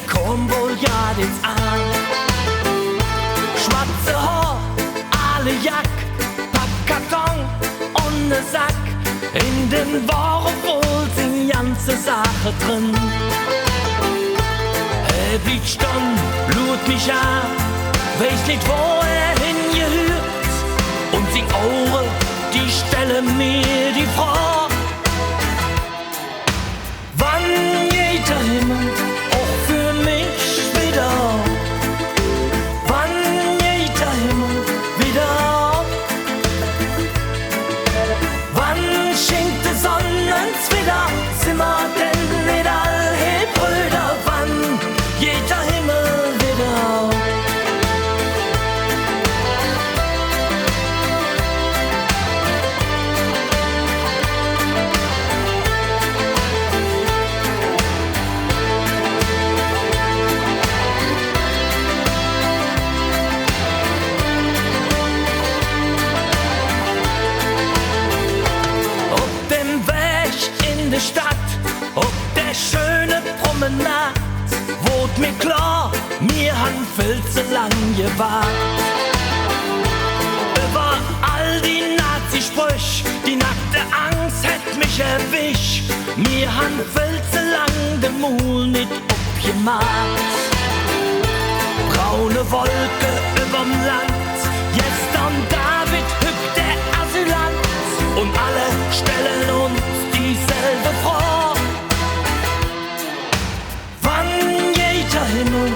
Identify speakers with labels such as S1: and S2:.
S1: kom wohl ja jetzt an. Schwarze Haar, alle Jack, Packkarton und ne Sack. In den Waren wohl sind ganze Sache drin. Er blieb stumm, lud mich an, weiß nicht wo hingehört. Und die Ohren, die stellen mir die Frage: Wann geht der Himmel auch für mich wieder auf? Wann geht der Himmel wieder auf? Wann schenkt die Sonne uns wieder? Sind wir denn nicht alle Brüder? Wann geht der Himmel wieder auf? In der Stadt, ob der schöne Promenade, wurde mir klar, mir han viel zu lang gewartet. Über all die Nazi-Sprüche, die nackte Angst hätt mich erwischt. Mir han viel zu lang den Mul nicht abgemacht. Braune Wolke überm Land, gestern David hüpft der Asylant. Und alle stellen uns dieselbe Frage: Wann geht der Himmel